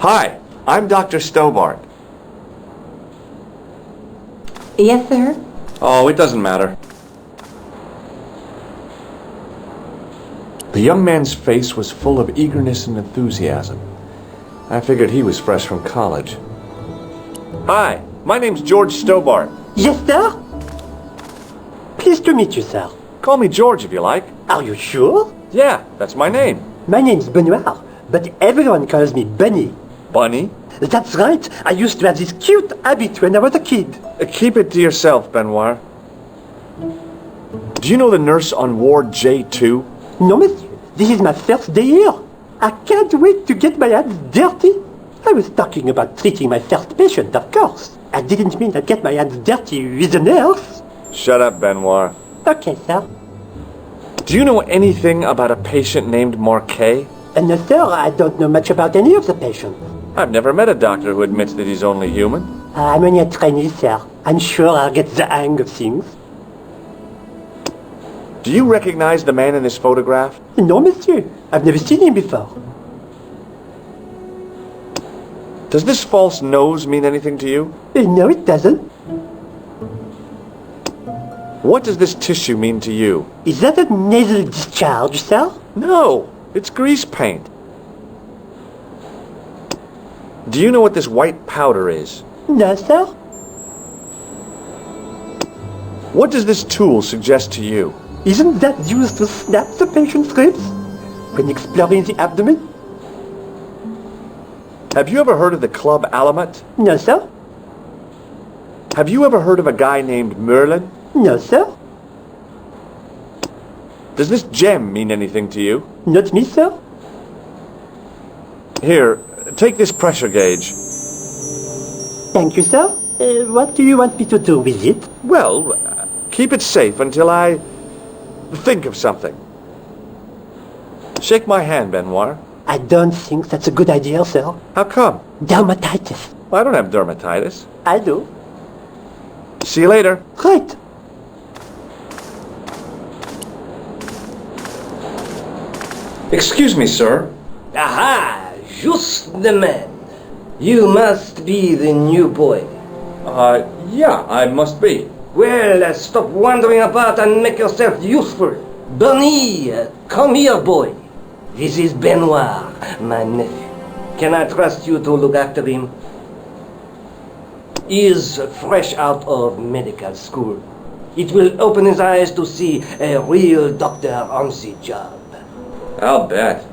Hi, I'm Dr. Stobart. Yes, sir? Oh, it doesn't matter. The young man's face was full of eagerness and enthusiasm. I figured he was fresh from college. Hi, my name's George Stobart. Yes, sir? Pleased to meet you, sir. Call me George if you like. Are you sure? Yeah, that's my name. My name's Benoit, but everyone calls me Bunny. Bunny? That's right. I used to have this cute habit when I was a kid. Keep it to yourself, Benoit. Do you know the nurse on Ward J2? No, monsieur. This is my first day here. I can't wait to get my hands dirty. I was talking about treating my first patient, of course. I didn't mean I'd get my hands dirty with a nurse. Shut up, Benoit. Okay, sir. Do you know anything about a patient named Marquet? No, sir, I don't know much about any of the patients. I've never met a doctor who admits that he's only human. I'm only a trainee, sir. I'm sure I'll get the hang of things. Do you recognize the man in this photograph? No, monsieur. I've never seen him before. Does this false nose mean anything to you? No, it doesn't. What does this tissue mean to you? Is that a nasal discharge, sir? No, it's grease paint. Do you know what this white powder is? No, sir. What does this tool suggest to you? Isn't that used to snap the patient's ribs when exploring the abdomen? Have you ever heard of the Club Alamet? No, sir. Have you ever heard of a guy named Merlin? No, sir. Does this gem mean anything to you? Not me, sir. Here, take this pressure gauge. Thank you, sir. What do you want me to do with it? Well, keep it safe until I think of something. Shake my hand, Benoit. I don't think that's a good idea, sir. How come? Dermatitis. I don't have dermatitis. I do. See you later. Right. Excuse me, sir. Aha! Just the man. You must be the new boy. Yeah, I must be. Well, stop wandering about and make yourself useful. Bunny, come here, boy. This is Benoit, my nephew. Can I trust you to look after him? He is fresh out of medical school. It will open his eyes to see a real doctor on the job. I'll bet.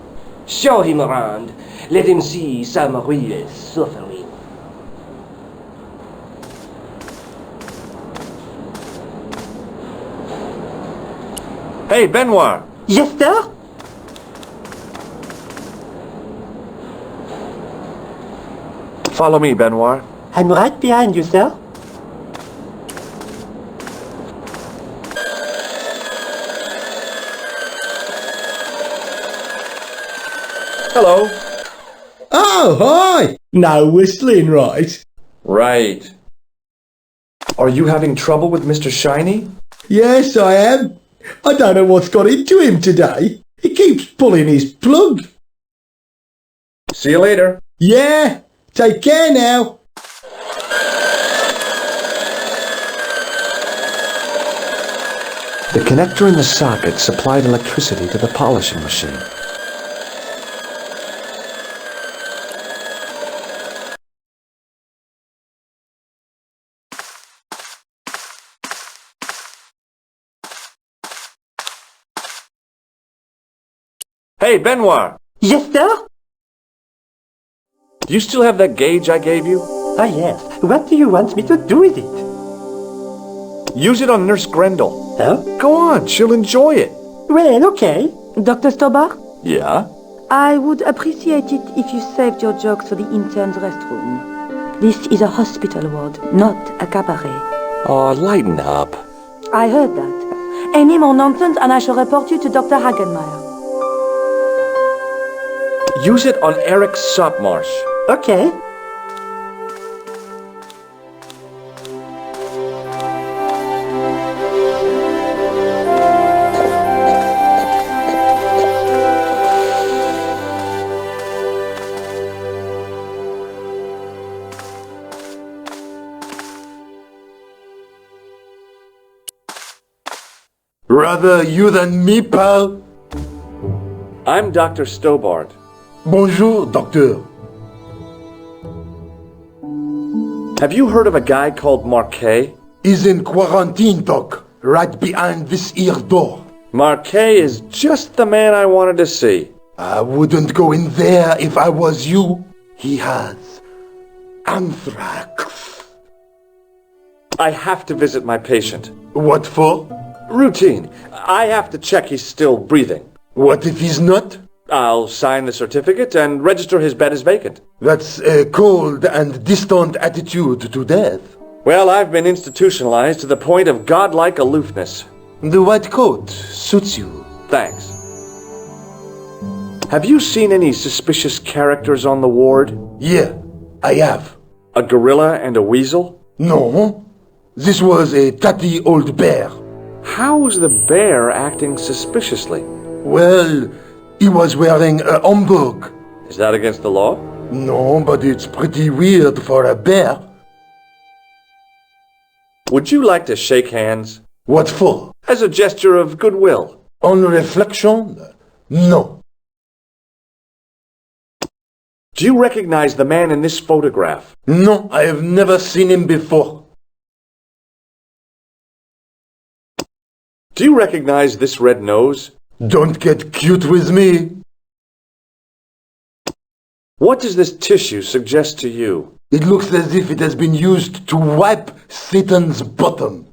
Show him around. Let him see some real suffering. Hey, Benoit. Yes, sir? Follow me, Benoit. I'm right behind you, sir. Hello. Oh, hi! No whistling, right? Right. Are you having trouble with Mr. Shiny? Yes, I am. I don't know what's got into him today. He keeps pulling his plug. See you later. Yeah, take care now. The connector in the socket supplied electricity to the polishing machine. Hey, Benoit! Yes, sir? Do you still have that gauge I gave you? Oh, yes. What do you want me to do with it? Use it on Nurse Grendel. Huh? Go on, she'll enjoy it. Well, okay. Dr. Stobart? Yeah? I would appreciate it if you saved your jokes for the intern's restroom. This is a hospital ward, not a cabaret. Oh, lighten up. I heard that. Any more nonsense and I shall report you to Dr. Hagenmeyer. Use it on Eric Sopmarsh. Okay. Rather you than me, pal. I'm Dr. Stobart. Bonjour, doctor. Have you heard of a guy called Marquet? He's in quarantine, doc. Right behind this here door. Marquet is just the man I wanted to see. I wouldn't go in there if I was you. He has anthrax. I have to visit my patient. What for? Routine. I have to check he's still breathing. What if he's not? I'll sign the certificate and register his bed as vacant. That's a cold and distant attitude to death. Well, I've been institutionalized to the point of godlike aloofness. The white coat suits you. Thanks. Have you seen any suspicious characters on the ward? Yeah, I have. A gorilla and a weasel? No, this was a tatty old bear. How is the bear acting suspiciously? Well, he was wearing a homburg. Is that against the law? No, but it's pretty weird for a bear. Would you like to shake hands? What for? As a gesture of goodwill. On reflection, no. Do you recognize the man in this photograph? No, I have never seen him before. Do you recognize this red nose? Don't get cute with me. What does this tissue suggest to you? It looks as if it has been used to wipe Satan's bottom.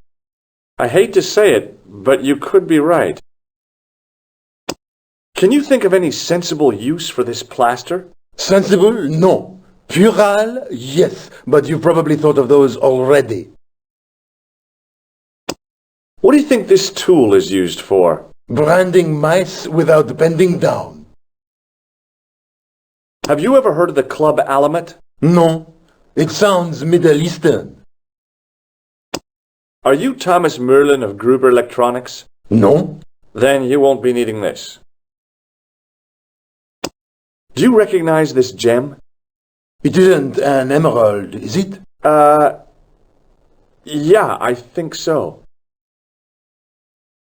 I hate to say it, but you could be right. Can you think of any sensible use for this plaster? Sensible? No. Puerile? Yes, but you've probably thought of those already. What do you think this tool is used for? Branding mice without bending down. Have you ever heard of the Club Alamet? No. It sounds Middle Eastern. Are you Thomas Merlin of Gruber Electronics? No. Then you won't be needing this. Do you recognize this gem? It isn't an emerald, is it? Yeah, I think so.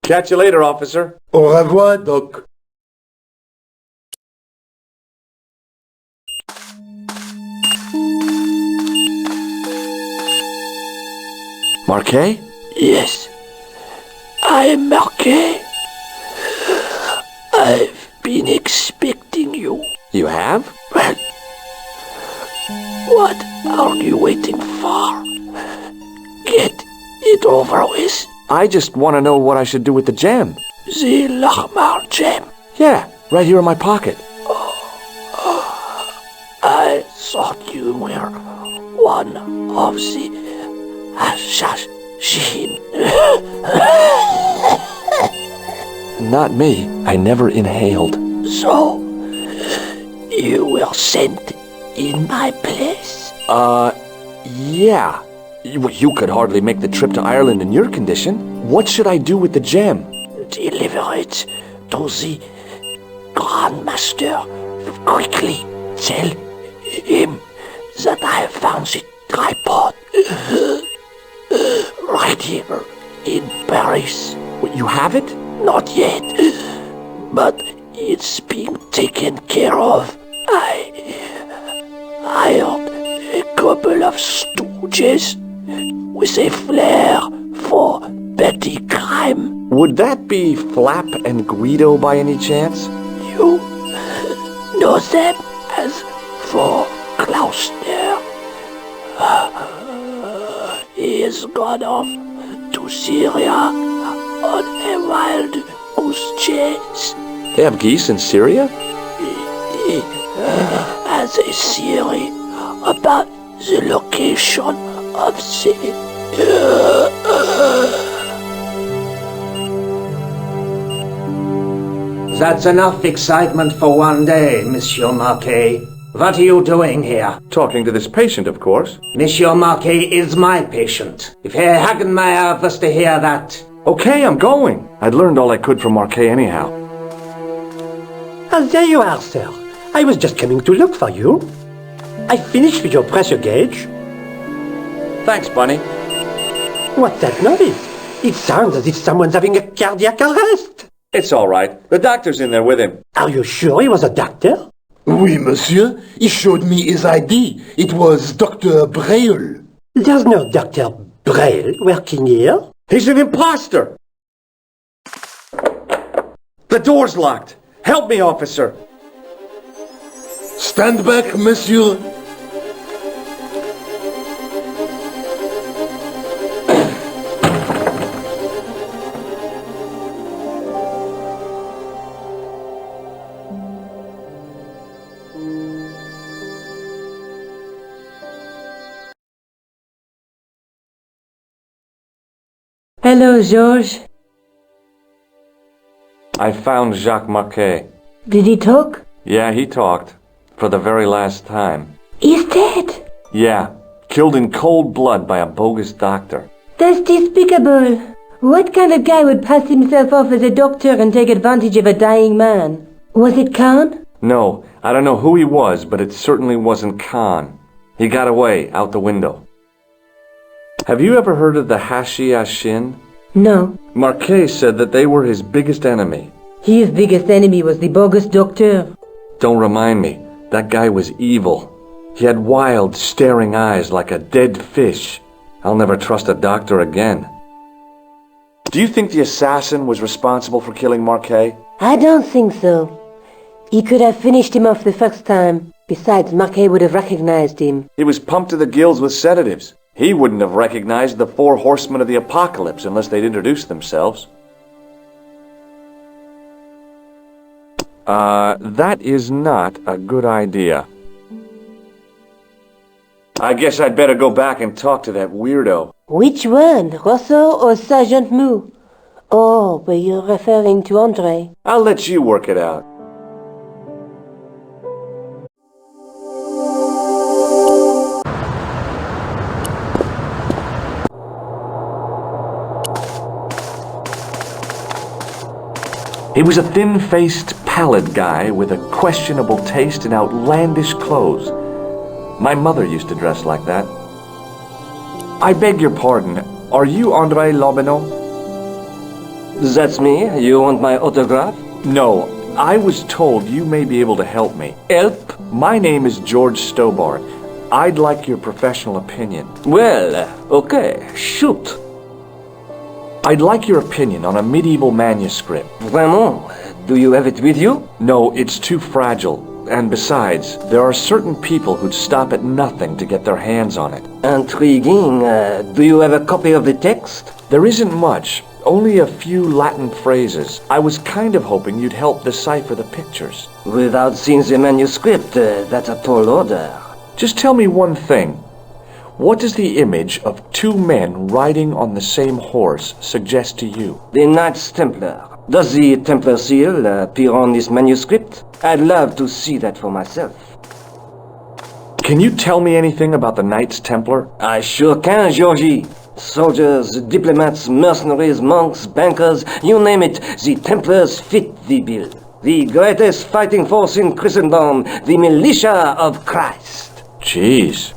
Catch you later, officer. Au revoir, Doc. Marquet? Yes, I am Marquet. I've been expecting you. You have? Well, what are you waiting for? Get it over with. I just want to know what I should do with the gem. The Lahmar gem. Yeah, right here in my pocket. I thought you were one of the assassin. Not me. I never inhaled. So, you were sent in my place? Yeah. You could hardly make the trip to Ireland in your condition. What should I do with the gem? Deliver it to the Grandmaster. Quickly tell him that I have found the tripod right here in Paris. What, you have it? Not yet, but it's being taken care of. I hired a couple of stooges with a flair for petty crime. Would that be Flap and Guido by any chance? You know them as for Klausner. He has gone off to Syria on a wild goose chase. They have geese in Syria? He has a theory about the location of the... That's enough excitement for one day, Monsieur Marquet. What are you doing here? Talking to this patient, of course. Monsieur Marquet is my patient. If Herr Hagenmeier was to hear that... Okay, I'm going. I'd learned all I could from Marquet anyhow. Ah, there you are, sir. I was just coming to look for you. I finished with your pressure gauge. Thanks, Bunny. What's that noise? It sounds as if someone's having a cardiac arrest. It's all right. The doctor's in there with him. Are you sure he was a doctor? Oui, monsieur. He showed me his ID. It was Dr. Braille. There's no Dr. Braille working here. He's an imposter! The door's locked. Help me, officer. Stand back, monsieur. Hello, Georges. I found Jacques Marquet. Did he talk? Yeah, he talked. For the very last time. He's dead. Yeah, killed in cold blood by a bogus doctor. That's despicable. What kind of guy would pass himself off as a doctor and take advantage of a dying man? Was it Khan? No, I don't know who he was, but it certainly wasn't Khan. He got away, out the window. Have you ever heard of the Hashi-Ashin? No. Marquet said that they were his biggest enemy. His biggest enemy was the bogus doctor. Don't remind me. That guy was evil. He had wild, staring eyes like a dead fish. I'll never trust a doctor again. Do you think the assassin was responsible for killing Marquet? I don't think so. He could have finished him off the first time. Besides, Marquet would have recognized him. He was pumped to the gills with sedatives. He wouldn't have recognized the 4 horsemen of the apocalypse unless they'd introduced themselves. That is not a good idea. I guess I'd better go back and talk to that weirdo. Which one, Rousseau or Sergeant Moo? Oh, but you're referring to Andre. I'll let you work it out. He was a thin-faced, pallid guy with a questionable taste in outlandish clothes. My mother used to dress like that. I beg your pardon, are you Andre Lobineau? That's me. You want my autograph? No, I was told you may be able to help me. Help? My name is George Stobart. I'd like your professional opinion. Well, okay, shoot. I'd like your opinion on a medieval manuscript. Vraiment? Do you have it with you? No, it's too fragile. And besides, there are certain people who'd stop at nothing to get their hands on it. Intriguing. Do you have a copy of the text? There isn't much, only a few Latin phrases. I was kind of hoping you'd help decipher the pictures. Without seeing the manuscript, that's a tall order. Just tell me one thing. What does the image of 2 men riding on the same horse suggest to you? The Knights Templar. Does the Templar seal appear on this manuscript? I'd love to see that for myself. Can you tell me anything about the Knights Templar? I sure can, Georgie. Soldiers, diplomats, mercenaries, monks, bankers, you name it, the Templars fit the bill. The greatest fighting force in Christendom, the militia of Christ. Jeez.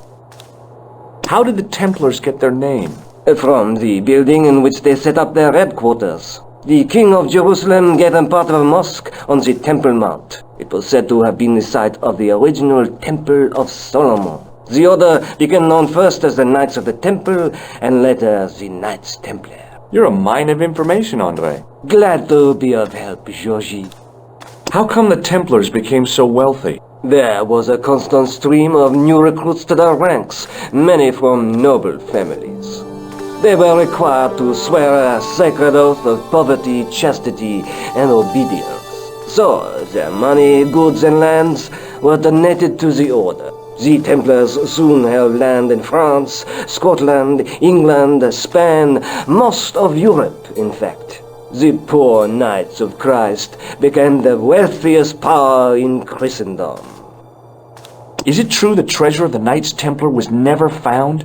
How did the Templars get their name? From the building in which they set up their headquarters. The King of Jerusalem gave them part of a mosque on the Temple Mount. It was said to have been the site of the original Temple of Solomon. The order became known first as the Knights of the Temple, and later the Knights Templar. You're a mine of information, Andre. Glad to be of help, Georgie. How come the Templars became so wealthy? There was a constant stream of new recruits to their ranks, many from noble families. They were required to swear a sacred oath of poverty, chastity, and obedience. So, their money, goods, and lands were donated to the order. The Templars soon held land in France, Scotland, England, Spain, most of Europe, in fact. The poor Knights of Christ became the wealthiest power in Christendom. Is it true the treasure of the Knights Templar was never found?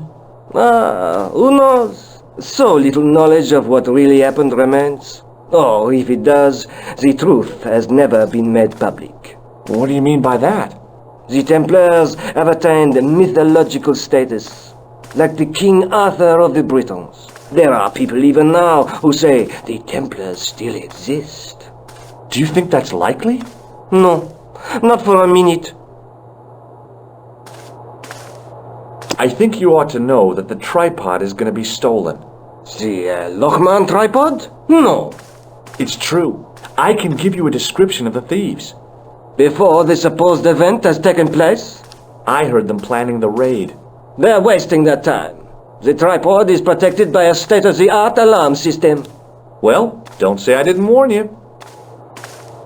Who knows? So little knowledge of what really happened remains. Or, if it does, the truth has never been made public. What do you mean by that? The Templars have attained mythological status, like the King Arthur of the Britons. There are people even now who say the Templars still exist. Do you think that's likely? No, not for a minute. I think you ought to know that the tripod is going to be stolen. The Lochman tripod? No. It's true. I can give you a description of the thieves. Before the supposed event has taken place? I heard them planning the raid. They're wasting their time. The tripod is protected by a state-of-the-art alarm system. Well, don't say I didn't warn you.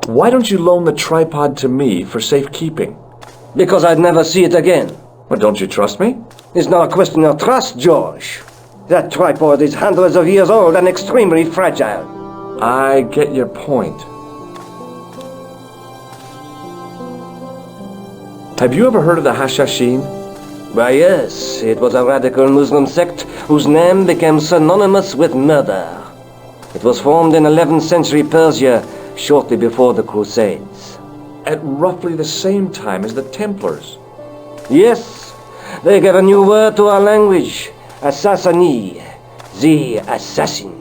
Why don't you loan the tripod to me for safekeeping? Because I'd never see it again. Well, don't you trust me? It's not a question of trust, George. That tripod is hundreds of years old and extremely fragile. I get your point. Have you ever heard of the Hashashin? Why, yes, it was a radical Muslim sect whose name became synonymous with murder. It was formed in 11th century Persia, shortly before the Crusades. At roughly the same time as the Templars. Yes, they gave a new word to our language, Assassini, the assassins.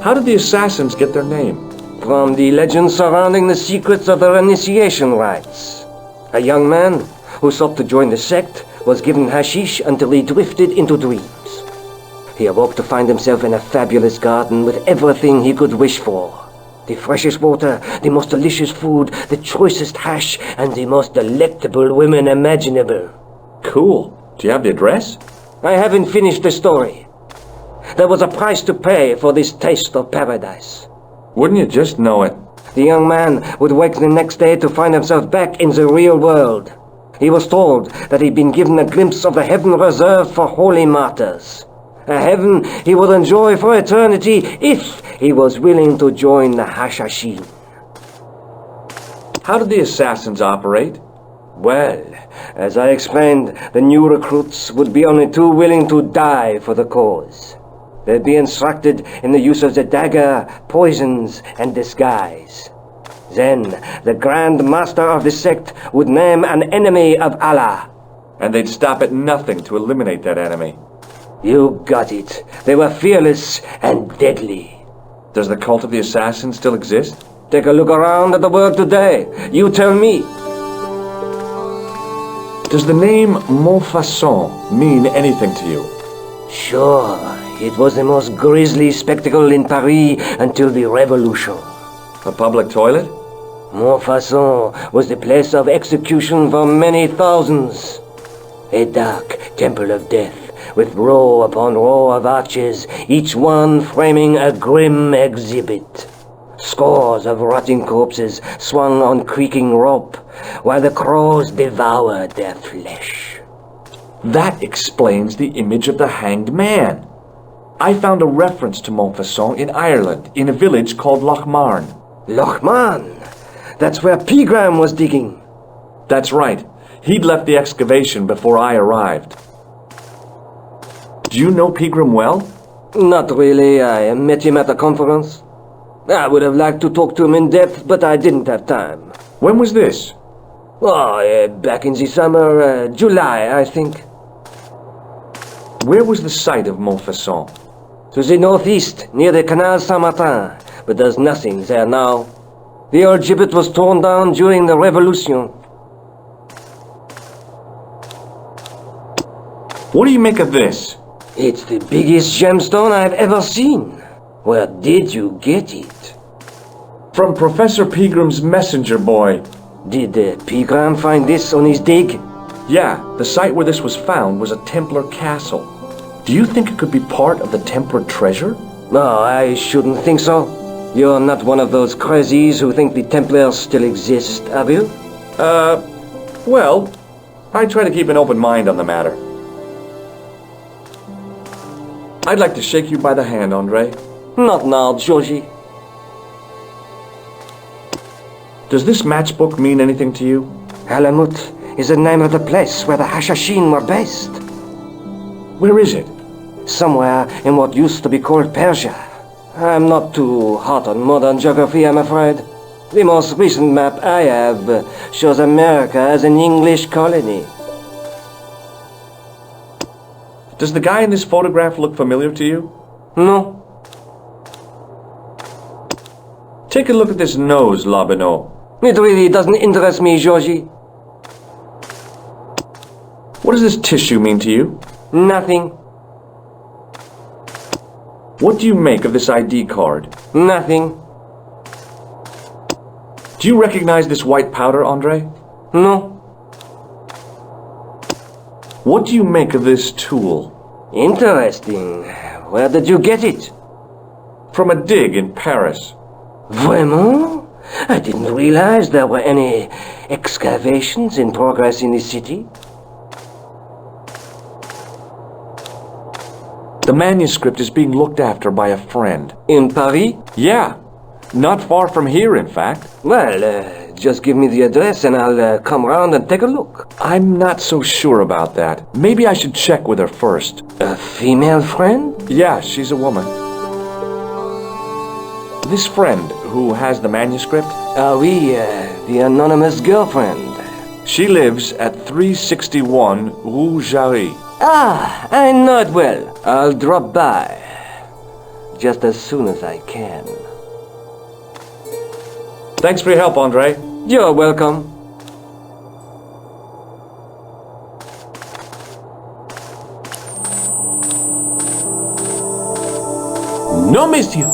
How did the assassins get their name? From the legend surrounding the secrets of their initiation rites. A young man who sought to join the sect was given hashish until he drifted into dreams. He awoke to find himself in a fabulous garden with everything he could wish for. The freshest water, the most delicious food, the choicest hash, and the most delectable women imaginable. Cool. Do you have the address? I haven't finished the story. There was a price to pay for this taste of paradise. Wouldn't you just know it? The young man would wake the next day to find himself back in the real world. He was told that he'd been given a glimpse of the heaven reserved for holy martyrs. A heaven he would enjoy for eternity if he was willing to join the Hashashin. How did the assassins operate? Well, as I explained, the new recruits would be only too willing to die for the cause. They'd be instructed in the use of the dagger, poisons, and disguise. Then, the Grand Master of the sect would name an enemy of Allah. And they'd stop at nothing to eliminate that enemy. You got it. They were fearless and deadly. Does the cult of the assassins still exist? Take a look around at the world today. You tell me. Does the name Montfauçon mean anything to you? Sure. It was the most grisly spectacle in Paris until the Revolution. A public toilet? Montfauçon was the place of execution for many thousands. A dark temple of death, with row upon row of arches, each one framing a grim exhibit. Scores of rotting corpses swung on creaking rope, while the crows devoured their flesh. That explains the image of the hanged man. I found a reference to Montfauçon in Ireland, in a village called Lochmarn. Lochman? That's where Pegram was digging. That's right. He'd left the excavation before I arrived. Do you know Pegram well? Not really. I met him at a conference. I would have liked to talk to him in depth, but I didn't have time. When was this? Oh, back in the summer, July, I think. Where was the site of Montfauçon? To the northeast, near the Canal Saint-Martin, but there's nothing there now. The old gibbet was torn down during the Revolution. What do you make of this? It's the biggest gemstone I've ever seen. Where did you get it? From Professor Pegram's messenger boy. Did Pegram find this on his dig? Yeah, the site where this was found was a Templar castle. Do you think it could be part of the Templar treasure? No, I shouldn't think so. You're not one of those crazies who think the Templars still exist, are you? Well, I try to keep an open mind on the matter. I'd like to shake you by the hand, Andre. Not now, Georgie. Does this matchbook mean anything to you? Alamut is the name of the place where the Hashashin were based. Where is it? Somewhere in what used to be called Persia. I'm not too hot on modern geography, I'm afraid. The most recent map I have shows America as an English colony. Does the guy in this photograph look familiar to you? No. Take a look at this nose, Lobineau. It really doesn't interest me, Georgie. What does this tissue mean to you? Nothing. What do you make of this ID card? Nothing. Do you recognize this white powder, Andre? No. What do you make of this tool? Interesting. Where did you get it? From a dig in Paris. Vraiment? I didn't realize there were any excavations in progress in the city. The manuscript is being looked after by a friend. In Paris? Yeah. Not far from here, in fact. Well, just give me the address and I'll come round and take a look. I'm not so sure about that. Maybe I should check with her first. A female friend? Yeah, she's a woman. This friend who has the manuscript? Oui, the anonymous girlfriend. She lives at 361 Rue Jarry. Ah, I know it well. I'll drop by. Just as soon as I can. Thanks for your help, Andre. You're welcome. No, monsieur.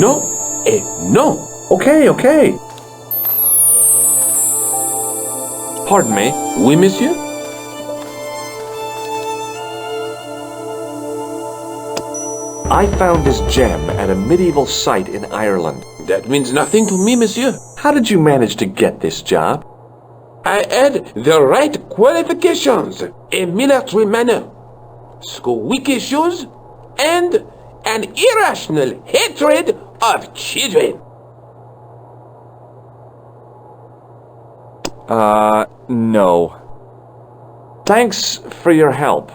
No et no. Okay. Pardon me. Oui, monsieur? I found this gem at a medieval site in Ireland. That means nothing to me, monsieur. How did you manage to get this job? I had the right qualifications, a military manner, squeaky shoes, and an irrational hatred of children. No. Thanks for your help.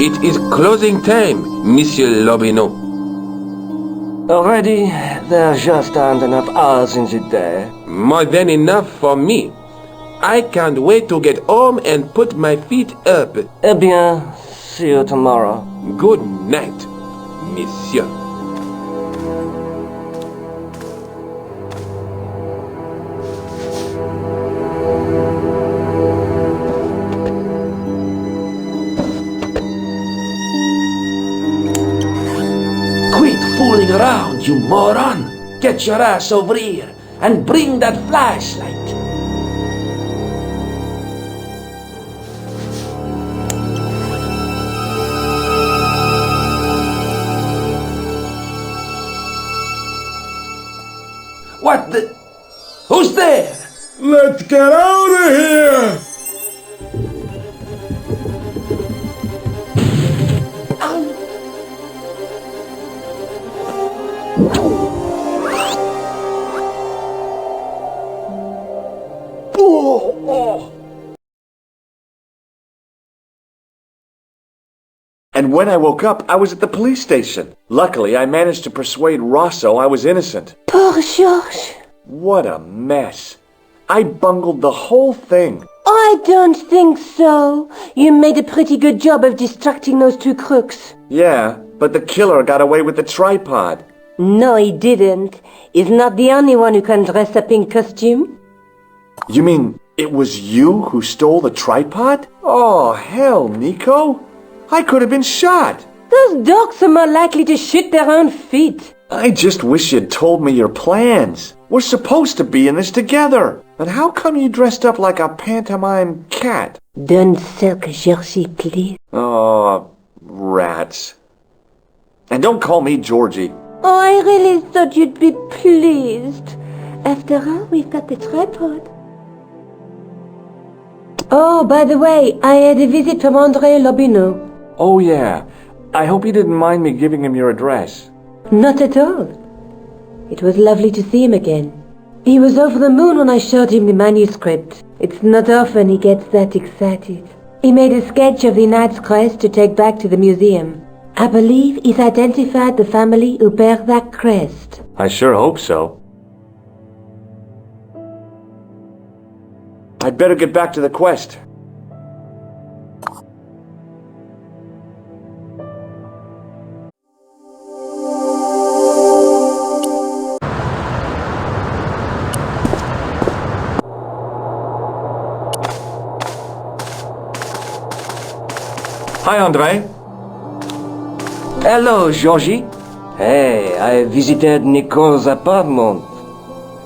It is closing time, Monsieur Lobineau. Already, there just aren't enough hours in the day. More than enough for me. I can't wait to get home and put my feet up. Eh bien, see you tomorrow. Good night, monsieur. Quit fooling around, you moron! Get your ass over here and bring that flashlight! What the? Who's there? Let's get out of here! And when I woke up, I was at the police station. Luckily, I managed to persuade Rosso I was innocent. Poor Georges. What a mess. I bungled the whole thing. I don't think so. You made a pretty good job of distracting those two crooks. Yeah, but the killer got away with the tripod. No, he didn't. He's not the only one who can dress up in costume. You mean it was you who stole the tripod? Oh, hell, Nico. I could have been shot. Those dogs are more likely to shoot their own feet. I just wish you'd told me your plans. We're supposed to be in this together. But how come you dressed up like a pantomime cat? Don't sulk, Georgie, please. Oh, rats. And don't call me Georgie. Oh, I really thought you'd be pleased. After all, we've got the tripod. Oh, by the way, I had a visit from Andre Lobineau. Oh, yeah. I hope you didn't mind me giving him your address. Not at all. It was lovely to see him again. He was over the moon when I showed him the manuscript. It's not often he gets that excited. He made a sketch of the knight's crest to take back to the museum. I believe he's identified the family who bear that crest. I sure hope so. I'd better get back to the quest. Hi, Andre. Hello, Georgie. Hey, I visited Nico's apartment.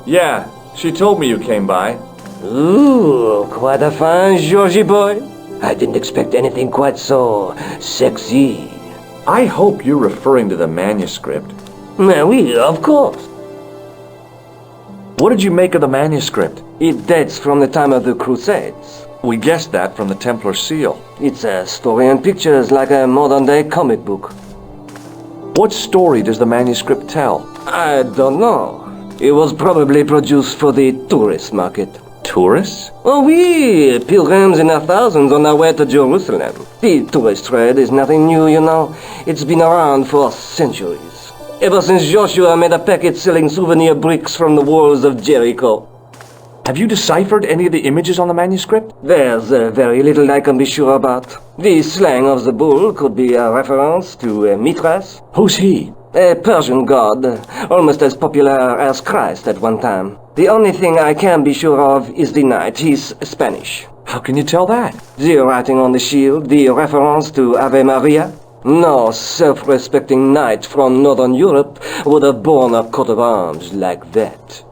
Yeah, she told me you came by. Ooh, quite a fine Georgie boy. I didn't expect anything quite so sexy. I hope you're referring to the manuscript. Oui, of course. What did you make of the manuscript? It dates from the time of the Crusades. We guessed that from the Templar seal. It's a story and pictures like a modern-day comic book. What story does the manuscript tell? I don't know. It was probably produced for the tourist market. Tourists? Oh, oui, pilgrims in their thousands on their way to Jerusalem. The tourist trade is nothing new, you know. It's been around for centuries. Ever since Joshua made a packet selling souvenir bricks from the walls of Jericho. Have you deciphered any of the images on the manuscript? There's very little I can be sure about. The slang of the bull could be a reference to Mithras. Who's he? A Persian god, almost as popular as Christ at one time. The only thing I can be sure of is the knight. He's Spanish. How can you tell that? The writing on the shield, the reference to Ave Maria. No self-respecting knight from Northern Europe would have borne a coat of arms like that.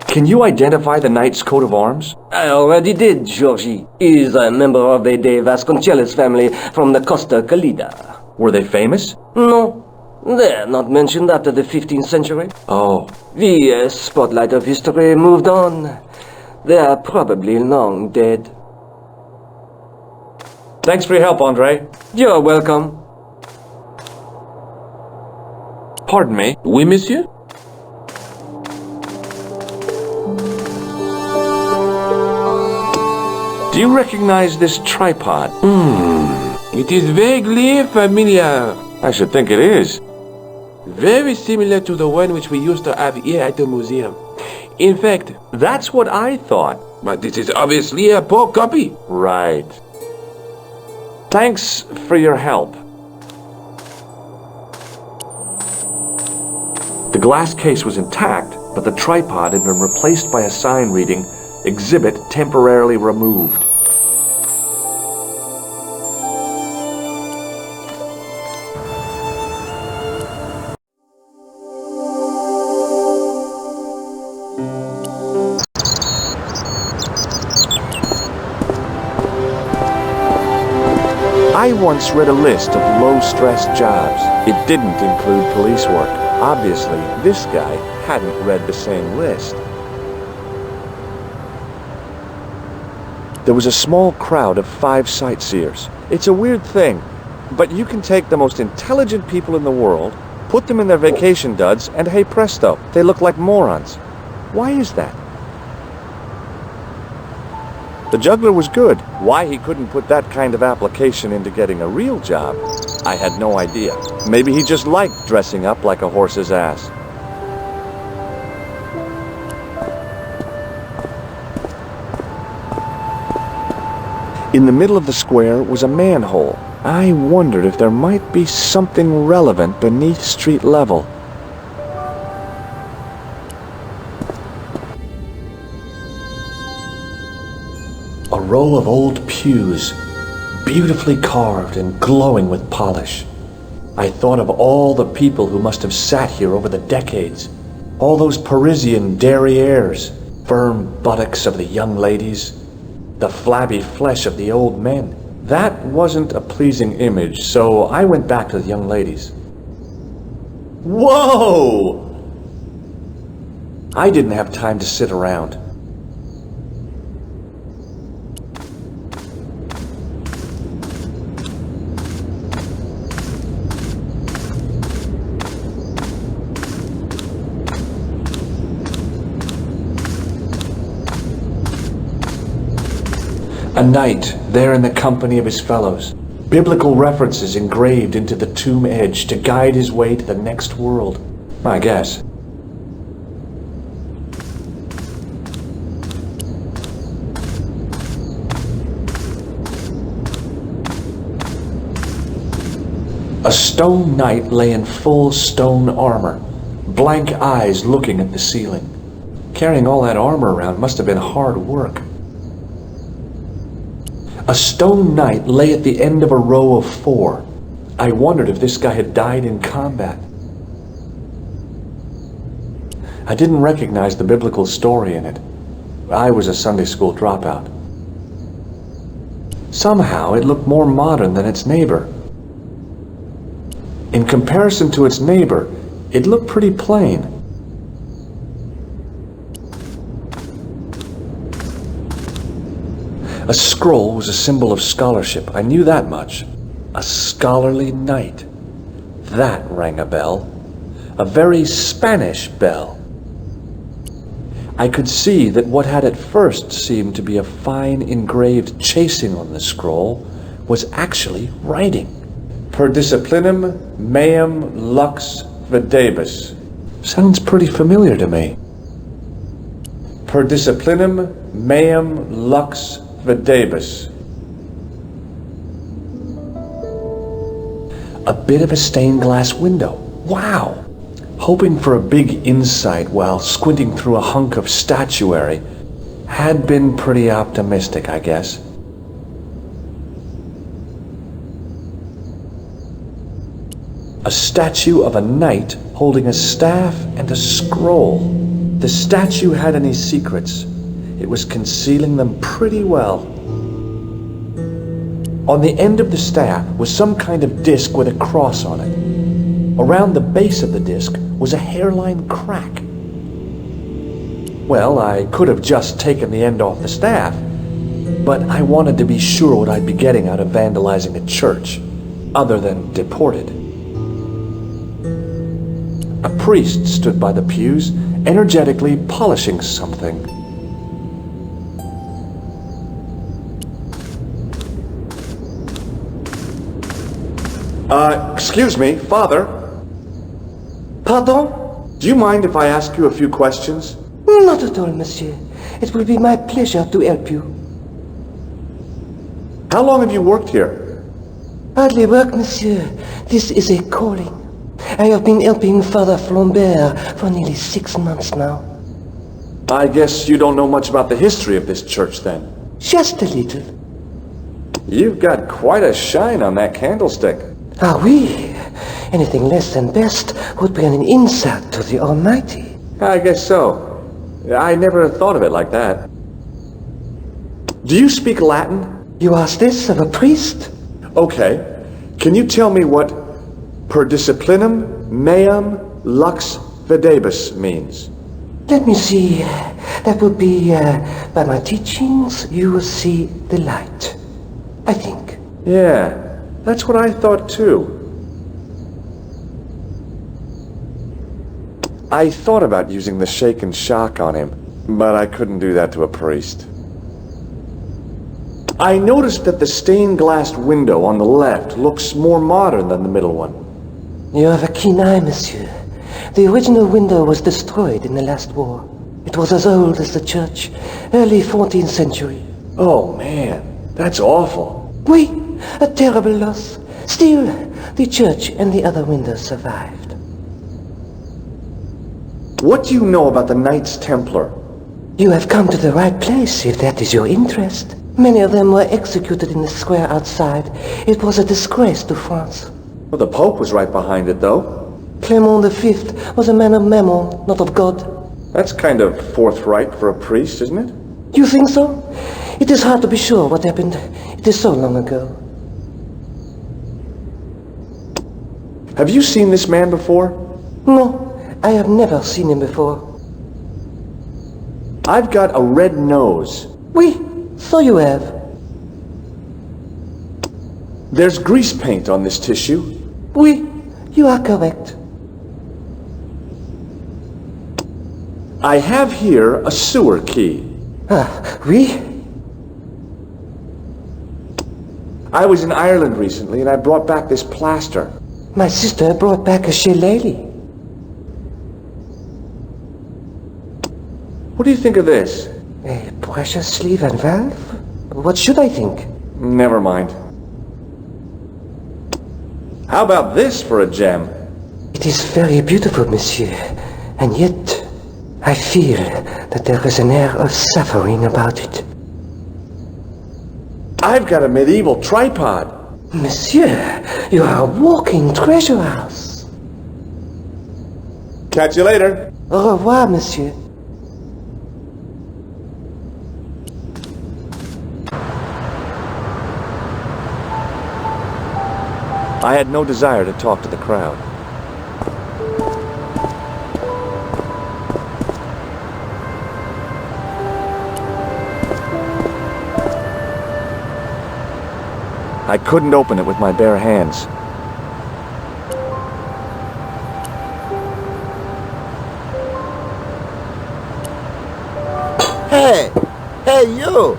Can you identify the knight's coat of arms? I already did, Georgie. He's a member of the De Vasconcelos family from the Costa Calida. Were they famous? No. They're not mentioned after the 15th century. Oh. The spotlight of history moved on. They are probably long dead. Thanks for your help, Andre. You're welcome. Pardon me. Oui, monsieur? Do you recognize this tripod? It is vaguely familiar. I should think it is. Very similar to the one which we used to have here at the museum. In fact, That's what I thought. but this is obviously a poor copy. Right. Thanks for your help. The glass case was intact, but the tripod had been replaced by a sign reading, "Exhibit temporarily removed." I once read a list of low-stress jobs. It didn't include police work. Obviously, this guy hadn't read the same list. There was a small crowd of 5 sightseers. It's a weird thing, but you can take the most intelligent people in the world, put them in their vacation duds, and hey presto, they look like morons. Why is that? The juggler was good. Why he couldn't put that kind of application into getting a real job, I had no idea. Maybe he just liked dressing up like a horse's ass. In the middle of the square was a manhole. I wondered if there might be something relevant beneath street level. A row of old pews, beautifully carved and glowing with polish. I thought of all the people who must have sat here over the decades. All those Parisian derrieres, firm buttocks of the young ladies, the flabby flesh of the old men. That wasn't a pleasing image, so I went back to the young ladies. Whoa! I didn't have time to sit around. A knight, there in the company of his fellows. Biblical references engraved into the tomb edge to guide his way to the next world. I guess. A stone knight lay in full stone armor, blank eyes looking at the ceiling. Carrying all that armor around must have been hard work. A stone knight lay at the end of a row of 4. I wondered if this guy had died in combat. I didn't recognize the biblical story in it. I was a Sunday school dropout. Somehow it looked more modern than its neighbor. In comparison to its neighbor, it looked pretty plain. A scroll was a symbol of scholarship. I knew that much. A scholarly knight. That rang a bell. A very Spanish bell. I could see that what had at first seemed to be a fine engraved chasing on the scroll was actually writing. Per disciplinum meum lux videbus. Sounds pretty familiar to me. Per disciplinum meum lux videbus. A bit of a stained glass window. Wow! Hoping for a big insight while squinting through a hunk of statuary had been pretty optimistic, I guess. A statue of a knight holding a staff and a scroll. The statue had any secrets. It was concealing them pretty well. On the end of the staff was some kind of disc with a cross on it. Around the base of the disc was a hairline crack. Well, I could have just taken the end off the staff, but I wanted to be sure what I'd be getting out of vandalizing a church, other than deported. A priest stood by the pews, energetically polishing something. Excuse me, Father? Pardon? Do you mind if I ask you a few questions? Not at all, monsieur. It will be my pleasure to help you. How long have you worked here? Hardly work, monsieur. This is a calling. I have been helping Father Flambert for nearly 6 months now. I guess you don't know much about the history of this church, then. Just a little. You've got quite a shine on that candlestick. Ah, oui. Anything less than best would be an insult to the Almighty. I guess so. I never thought of it like that. Do you speak Latin? You ask this of a priest? Okay. Can you tell me what per disciplinum meum lux videbus means? Let me see. That would be, by my teachings, you will see the light. I think. Yeah, that's what I thought too. I thought about using the shake and shock on him, but I couldn't do that to a priest. I noticed that the stained glass window on the left looks more modern than the middle one. You have a keen eye, monsieur. The original window was destroyed in the last war. It was as old as the church, early 14th century. Oh man, that's awful. Oui, a terrible loss. Still, the church and the other windows survived. What do you know about the Knights Templar? You have come to the right place, if that is your interest. Many of them were executed in the square outside. It was a disgrace to France. Well, the Pope was right behind it, though. Clement V was a man of mammon, not of God. That's kind of forthright for a priest, isn't it? You think so? It is hard to be sure what happened. It is so long ago. Have you seen this man before? No, I have never seen him before. I've got a red nose. Oui, so you have. There's grease paint on this tissue. Oui, you are correct. I have here a sewer key. Ah, oui? I was in Ireland recently and I brought back this plaster. My sister brought back a shillelagh. What do you think of this? A precious sleeve and valve? What should I think? Never mind. How about this for a gem? It is very beautiful, monsieur, and yet I feel that there is an air of suffering about it. I've got a medieval tripod. Monsieur, you are a walking treasure house. Catch you later. Au revoir, monsieur. I had no desire to talk to the crowd. I couldn't open it with my bare hands. Hey you!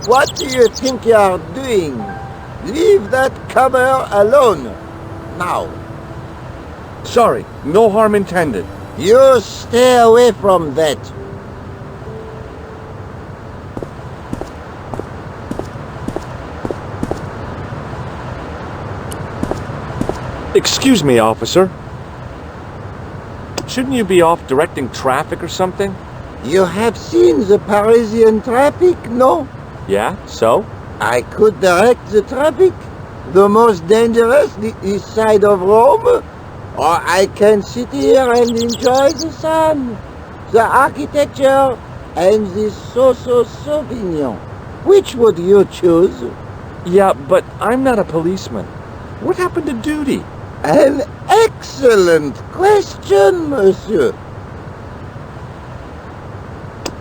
What do you think you are doing? Leave that cover alone, now. Sorry, no harm intended. You stay away from that. Excuse me, officer. Shouldn't you be off directing traffic or something? You have seen the Parisian traffic, no? Yeah, so? I could direct the traffic. The most dangerous, the east side of Rome. Or I can sit here and enjoy the sun, the architecture, and the Sauvignon. Which would you choose? Yeah, but I'm not a policeman. What happened to duty? An excellent question, monsieur.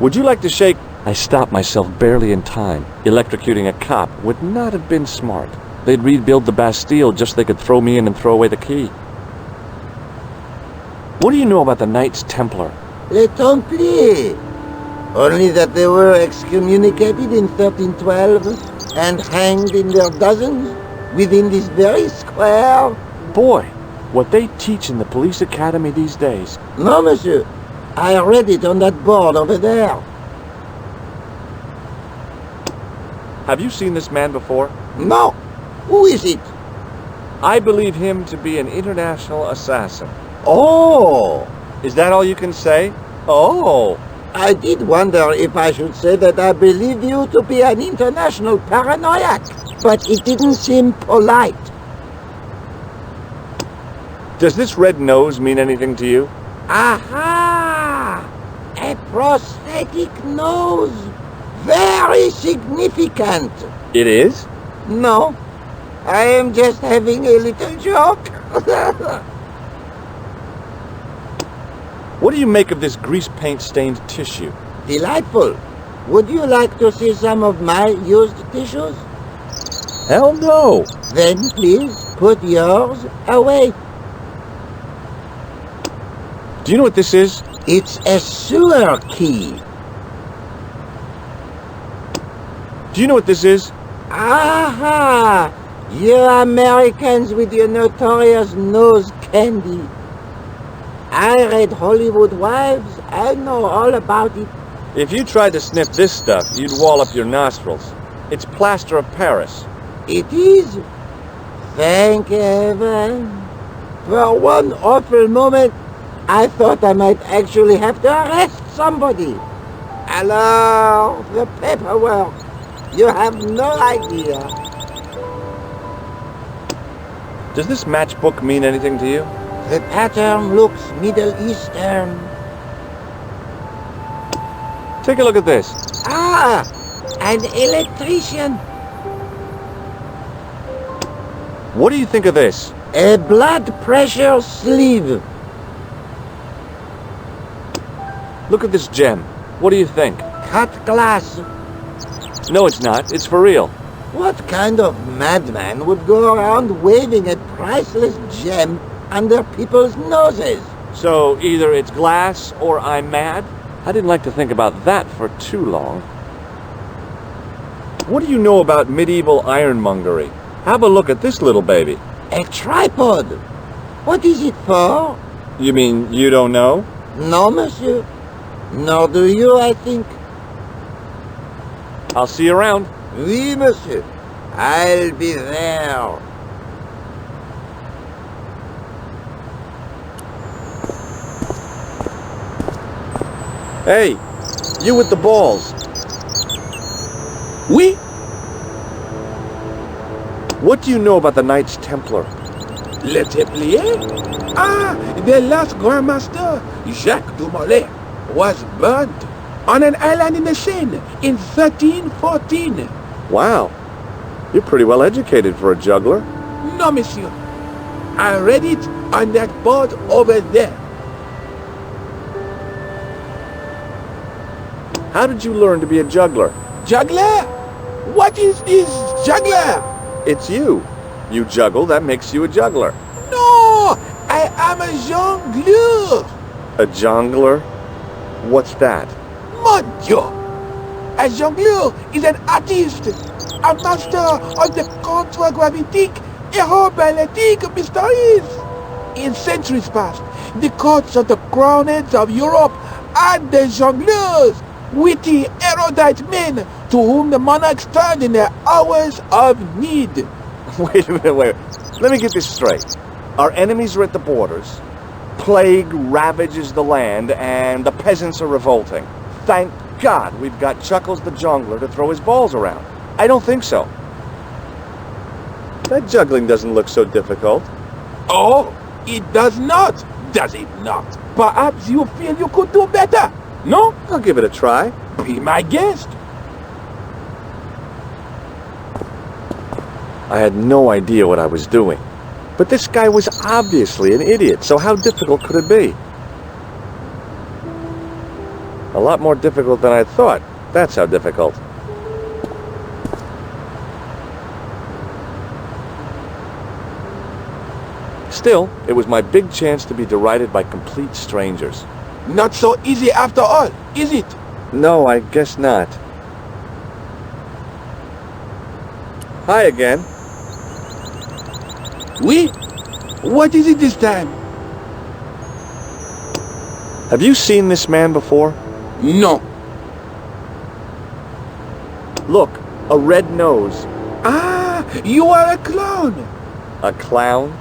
Would you like to shake? I stopped myself barely in time. Electrocuting a cop would not have been smart. They'd rebuild the Bastille just so they could throw me in and throw away the key. What do you know about the Knights Templar? Les Templars. Only that they were excommunicated in 1312 and hanged in their dozens within this very square. Boy, what they teach in the police academy these days. No, monsieur. I read it on that board over there. Have you seen this man before? No. Who is it? I believe him to be an international assassin. Oh! Is that all you can say? Oh! I did wonder if I should say that I believe you to be an international paranoiac, but it didn't seem polite. Does this red nose mean anything to you? Aha! A prosthetic nose! Very significant! It is? No, I am just having a little joke. What do you make of this grease paint-stained tissue? Delightful. Would you like to see some of my used tissues? Hell no! Then please put yours away. Do you know what this is? It's a sewer key. Do you know what this is? Aha! You Americans with your notorious nose candy. I read Hollywood Wives. I know all about it. If you tried to sniff this stuff, you'd wall up your nostrils. It's plaster of Paris. It is? Thank heaven. For one awful moment, I thought I might actually have to arrest somebody. Alors, the paperwork. You have no idea. Does this matchbook mean anything to you? The pattern looks Middle Eastern. Take a look at this. Ah! An electrician. What do you think of this? A blood pressure sleeve. Look at this gem. What do you think? Cut glass. No, it's not. It's for real. What kind of madman would go around waving a priceless gem under people's noses? So either it's glass or I'm mad? I didn't like to think about that for too long. What do you know about medieval ironmongery? Have a look at this little baby. A tripod. What is it for? You mean you don't know? No, monsieur. Nor do you, I think. I'll see you around. Oui, monsieur. I'll be there. Hey, you with the balls. Oui? What do you know about the Knights Templar? Le Templier? Ah, the last Grand Master, Jacques de Molay, was burned on an island in the Seine in 1314. Wow, you're pretty well educated for a juggler. No, monsieur. I read it on that board over there. How did you learn to be a juggler? Juggler? What is this juggler? It's you. You juggle, that makes you a juggler. No, I am a jongleur. A jongler? What's that? Mon Dieu! A jongleur is an artist, a master of the contragravitic aeroballetic mysteries. In centuries past, the courts of the crowned heads of Europe had the jongleurs, witty, erudite men to whom the monarchs turned in their hours of need. Wait a minute, wait. Let me get this straight. Our enemies are at the borders, plague ravages the land, and the peasants are revolting. Thank God we've got Chuckles the Jongler to throw his balls around. I don't think so. That juggling doesn't look so difficult. Oh, it does not, does it not? Perhaps you feel you could do better, no? I'll give it a try. Be my guest. I had no idea what I was doing. But this guy was obviously an idiot, so how difficult could it be? A lot more difficult than I thought. That's how difficult. Still, it was my big chance to be derided by complete strangers. Not so easy after all, is it? No, I guess not. Hi again. Oui? What is it this time? Have you seen this man before? No. Look, a red nose. Ah, you are a clown. A clown?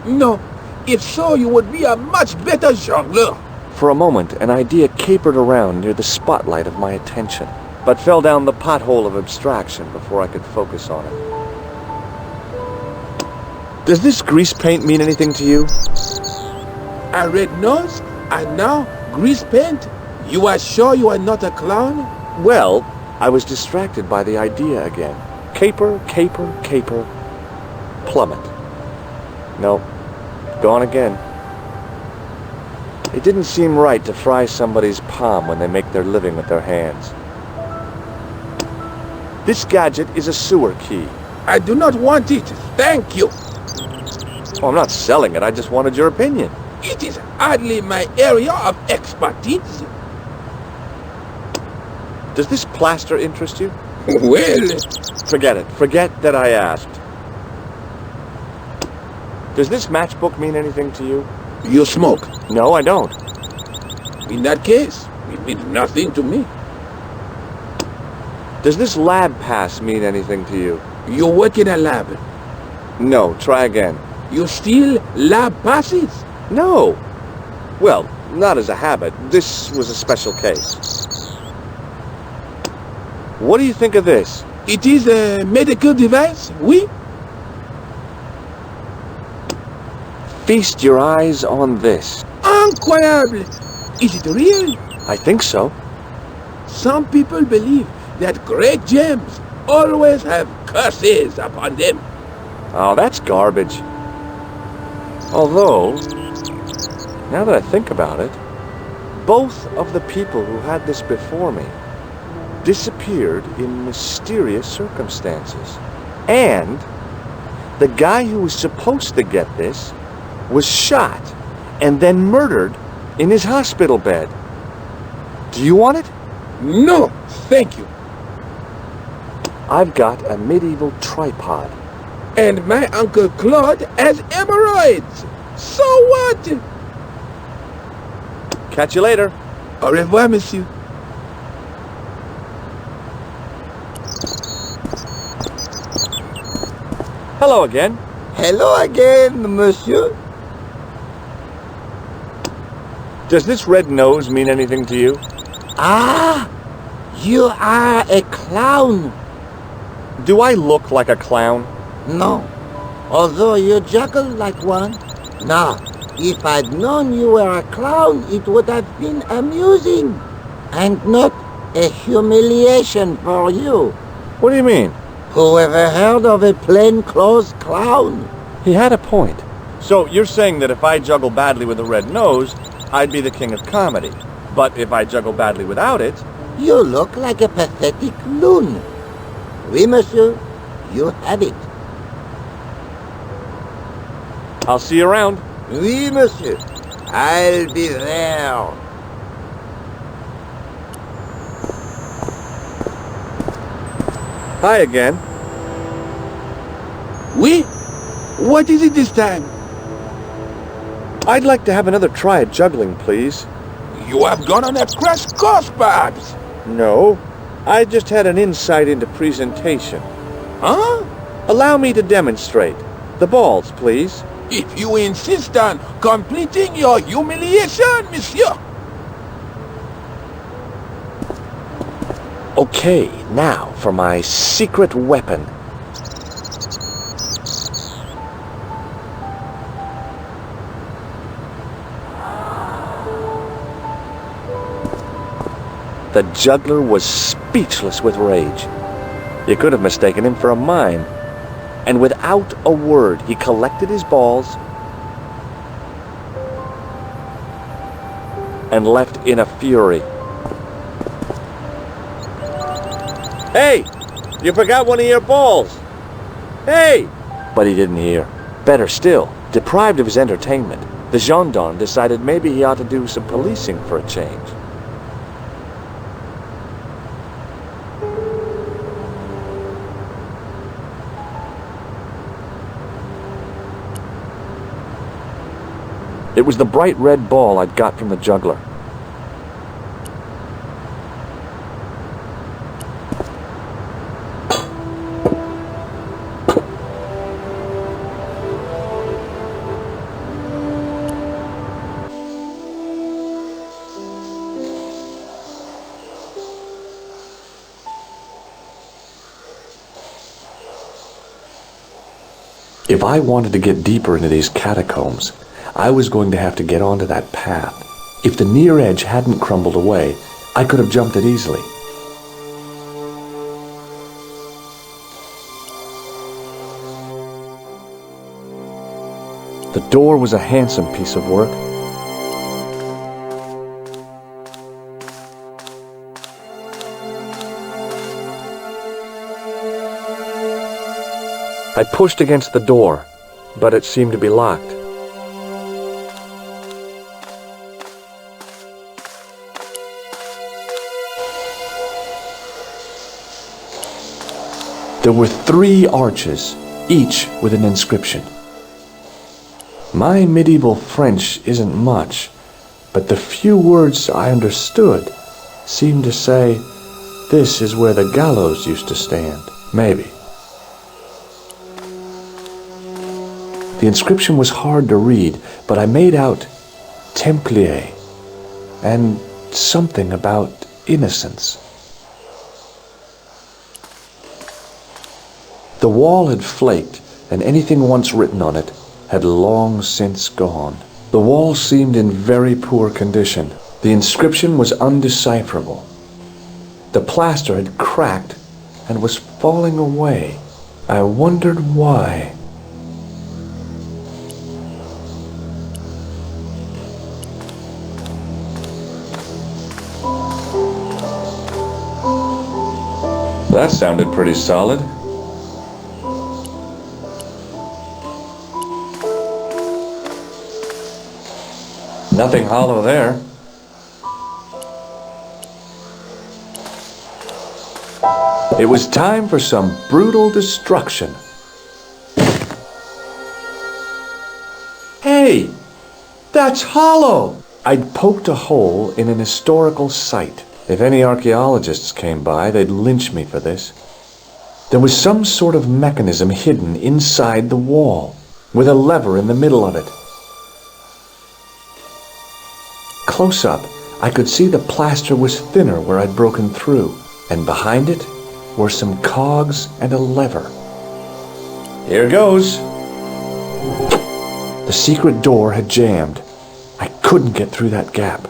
No. If so, you would be a much better jongleur. For a moment, an idea capered around near the spotlight of my attention, but fell down the pothole of abstraction before I could focus on it. Does this grease paint mean anything to you? A red nose, and now grease paint. You are sure you are not a clown? Well, I was distracted by the idea again. Caper, caper, caper, plummet. No, gone again. It didn't seem right to fry somebody's palm when they make their living with their hands. This gadget is a sewer key. I do not want it. Thank you. Oh, I'm not selling it. I just wanted your opinion. It is hardly my area of expertise. Does this plaster interest you? Well... Forget it. Forget that I asked. Does this matchbook mean anything to you? You smoke? No, I don't. In that case, it means nothing to me. Does this lab pass mean anything to you? You work in a lab. No, try again. You steal lab passes? No. Well, not as a habit. This was a special case. What do you think of this? It is a medical device, oui? Feast your eyes on this. Incroyable! Is it real? I think so. Some people believe that great gems always have curses upon them. Oh, that's garbage. Although, now that I think about it, both of the people who had this before me disappeared in mysterious circumstances. And the guy who was supposed to get this was shot and then murdered in his hospital bed. Do you want it? No, thank you. I've got a medieval tripod. And my Uncle Claude has hemorrhoids. So what? Catch you later. Au revoir, monsieur. Hello again. Hello again, monsieur. Does this red nose mean anything to you? Ah, you are a clown. Do I look like a clown? No, although you juggle like one. Now, if I'd known you were a clown, it would have been amusing, and not a humiliation for you. What do you mean? Who ever heard of a plainclothes clown? He had a point. So you're saying that if I juggle badly with a red nose, I'd be the king of comedy. But if I juggle badly without it... You look like a pathetic loon. Oui, monsieur, you have it. I'll see you around. Oui, monsieur. I'll be there. Hi again. Oui? What is it this time? I'd like to have another try at juggling, please. You have gone on a crash course, perhaps? No. I just had an insight into presentation. Huh? Allow me to demonstrate. The balls, please. If you insist on completing your humiliation, monsieur. Okay, now for my secret weapon. The juggler was speechless with rage. You could have mistaken him for a mime. And without a word, he collected his balls and left in a fury. Hey! You forgot one of your balls! Hey! But he didn't hear. Better still, deprived of his entertainment, the gendarme decided maybe he ought to do some policing for a change. It was the bright red ball I'd got from the juggler. If I wanted to get deeper into these catacombs, I was going to have to get onto that path. If the near edge hadn't crumbled away, I could have jumped it easily. The door was a handsome piece of work. I pushed against the door, but it seemed to be locked. There were 3 arches, each with an inscription. My medieval French isn't much, but the few words I understood seemed to say, "This is where the gallows used to stand." Maybe. The inscription was hard to read, but I made out Templier and something about innocence. The wall had flaked, and anything once written on it had long since gone. The wall seemed in very poor condition. The inscription was undecipherable. The plaster had cracked and was falling away. I wondered why. That sounded pretty solid. Nothing hollow there. It was time for some brutal destruction. Hey, that's hollow! I'd poked a hole in an historical site. If any archaeologists came by, they'd lynch me for this. There was some sort of mechanism hidden inside the wall, with a lever in the middle of it. Close up, I could see the plaster was thinner where I'd broken through, and behind it were some cogs and a lever. Here goes. The secret door had jammed. I couldn't get through that gap.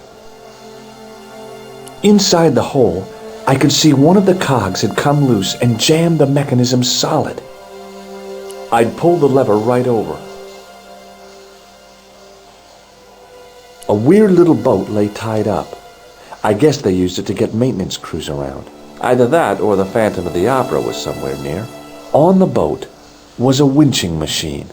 Inside the hole, I could see one of the cogs had come loose and jammed the mechanism solid. I'd pulled the lever right over. A weird little boat lay tied up. I guess they used it to get maintenance crews around. Either that or the Phantom of the Opera was somewhere near. On the boat was a winching machine.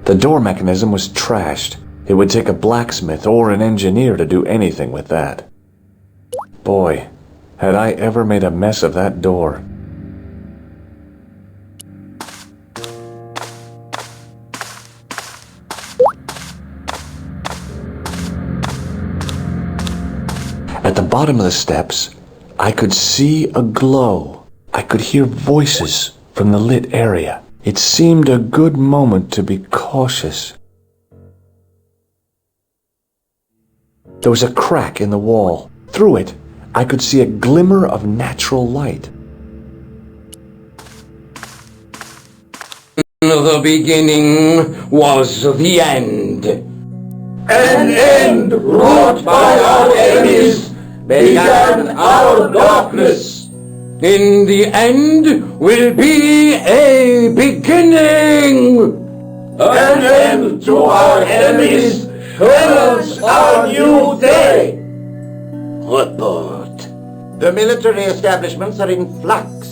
The door mechanism was trashed. It would take a blacksmith or an engineer to do anything with that. Boy, had I ever made a mess of that door. At the bottom of the steps, I could see a glow. I could hear voices from the lit area. It seemed a good moment to be cautious. There was a crack in the wall. Through it, I could see a glimmer of natural light. The beginning was the end. An end wrought by our enemies began our darkness. In the end will be a beginning. An end to our enemies heralds our new day. Report. The military establishments are in flux.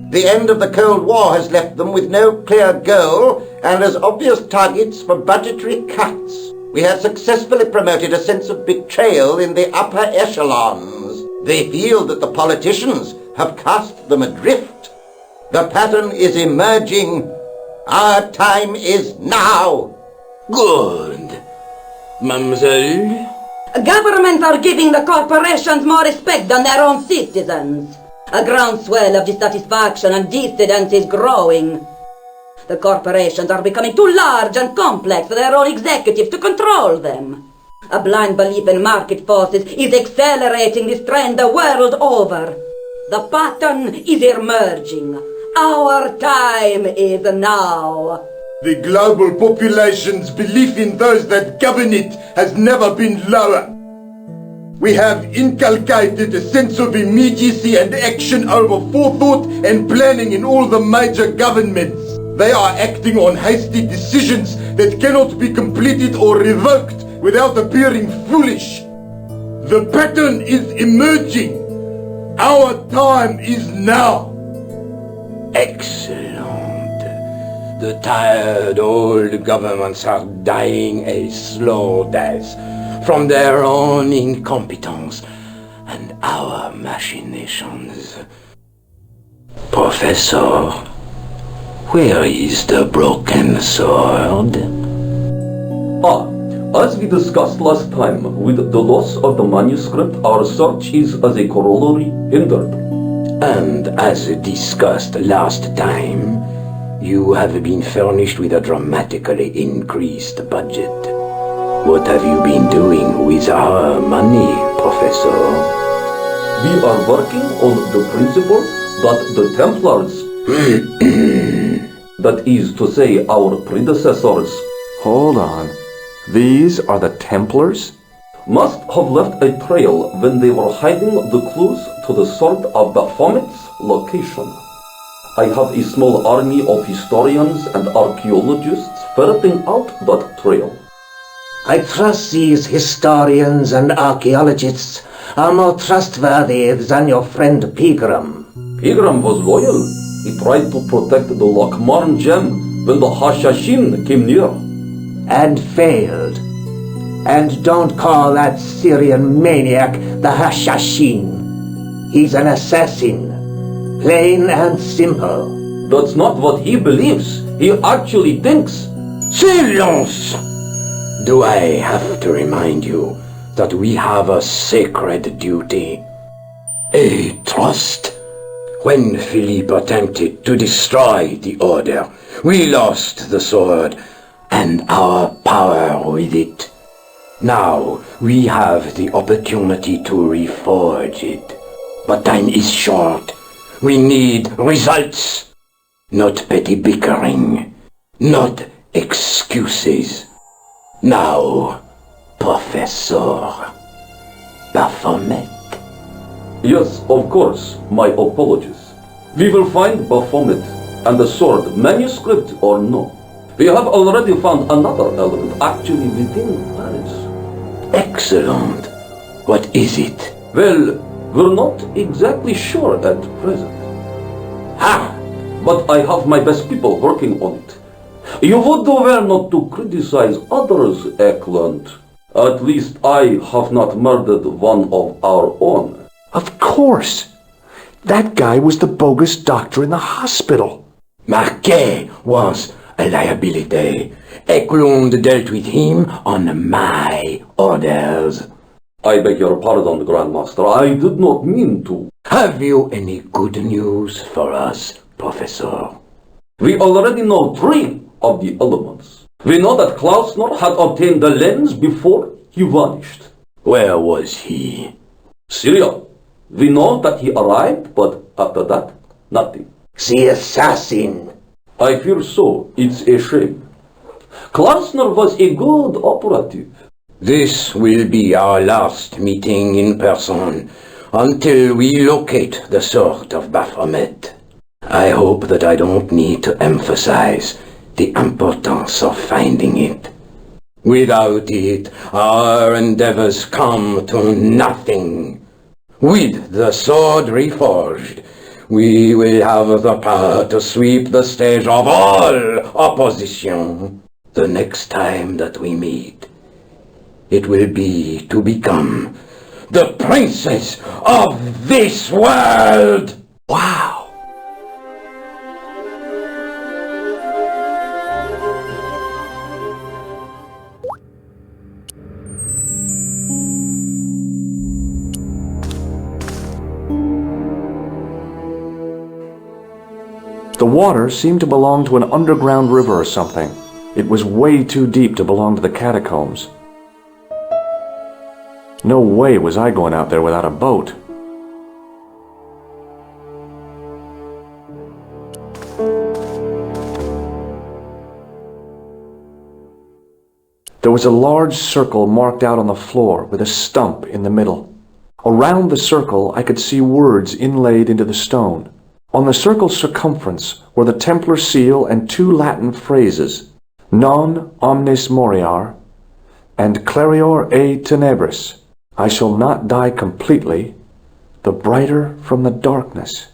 The end of the Cold War has left them with no clear goal and as obvious targets for budgetary cuts. We have successfully promoted a sense of betrayal in the upper echelons. They feel that the politicians have cast them adrift. The pattern is emerging. Our time is now. Good. Mademoiselle? Governments are giving the corporations more respect than their own citizens. A groundswell of dissatisfaction and dissidence is growing. The corporations are becoming too large and complex for their own executives to control them. A blind belief in market forces is accelerating this trend the world over. The pattern is emerging. Our time is now. The global population's belief in those that govern it has never been lower. We have inculcated a sense of immediacy and action over forethought and planning in all the major governments. They are acting on hasty decisions that cannot be completed or revoked without appearing foolish. The pattern is emerging. Our time is now. Excellent. The tired old governments are dying a slow death. from their own incompetence and our machinations. Professor, where is the broken sword? As we discussed last time, with the loss of the manuscript, our search is as a corollary hindered. And as discussed last time, you have been furnished with a dramatically increased budget. What have you been doing with our money, Professor? We are working on the principle that the Templars, that is to say, our predecessors, Hold on. These are the Templars? must have left a trail when they were hiding the clues to the sword of Baphomet's location. I have a small army of historians and archaeologists ferreting out that trail. I trust these historians and archaeologists are more trustworthy than your friend Pegram. Pegram was loyal. He tried to protect the Lochmarn gem when the Hashashin came near. And failed. And don't call that Syrian maniac the Hashashin. He's an assassin. Plain and simple. That's not what he believes. He actually thinks. Silence! Do I have to remind you that we have a sacred duty? A trust? When Philippe attempted to destroy the Order, we lost the sword and our power with it. Now we have the opportunity to reforge it. But time is short. We need results. Not petty bickering. Not excuses. Now, Professor Baphomet. Yes, of course, my apologies. We will find Baphomet and the sword, manuscript or no. We have already found another element actually within Paris. Excellent. What is it? Well, we're not exactly sure at present. Ha! But I have my best people working on it. You would do well not to criticize others, Eklund. At least I have not murdered one of our own. Of course. That guy was the bogus doctor in the hospital. Marquet was a liability. Eklund dealt with him on my orders. I beg your pardon, Grandmaster. I did not mean to. Have you any good news for us, Professor? We already know 3 of the elements. We know that Klausner had obtained the lens before he vanished. Where was he? Syria. We know that he arrived, but after that, nothing. The assassin. I fear so. It's a shame. Klausner was a good operative. This will be our last meeting in person until we locate the sword of Baphomet. I hope that I don't need to emphasize the importance of finding it. Without it, our endeavors come to nothing. With the sword reforged, we will have the power to sweep the stage of all opposition. The next time that we meet, it will be to become the princess of this world! Wow. The water seemed to belong to an underground river or something. It was way too deep to belong to the catacombs. No way was I going out there without a boat. There was a large circle marked out on the floor with a stump in the middle. Around the circle I could see words inlaid into the stone. On the circle's circumference were the Templar seal and 2 Latin phrases, Non omnis moriar and Clarior e tenebris. I shall not die completely, the brighter from the darkness.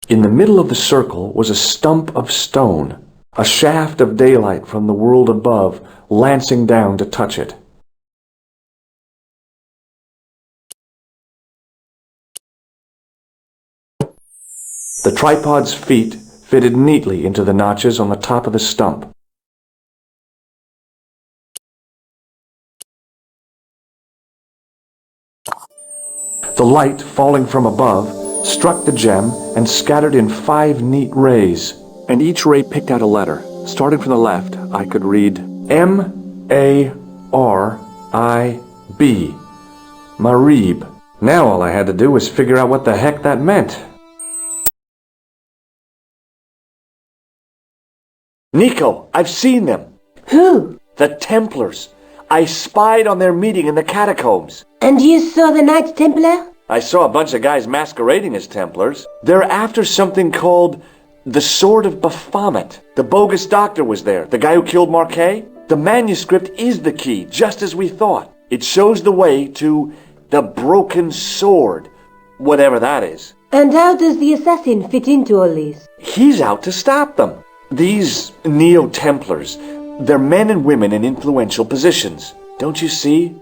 In the middle of the circle was a stump of stone. A shaft of daylight from the world above, lancing down to touch it. The tripod's feet fitted neatly into the notches on the top of the stump. The light, falling from above, struck the gem and scattered in 5 neat rays, and each ray picked out a letter. Starting from the left, I could read M-A-R-I-B. Marib. Now all I had to do was figure out what the heck that meant. Nico, I've seen them. Who? The Templars. I spied on their meeting in the catacombs. And you saw the Knights Templar? I saw a bunch of guys masquerading as Templars. They're after something called the Sword of Baphomet. The bogus doctor was there, the guy who killed Marquet. The manuscript is the key, just as we thought. It shows the way to the broken sword, whatever that is. And how does the assassin fit into all this? He's out to stop them. These Neo-Templars, they're men and women in influential positions. Don't you see?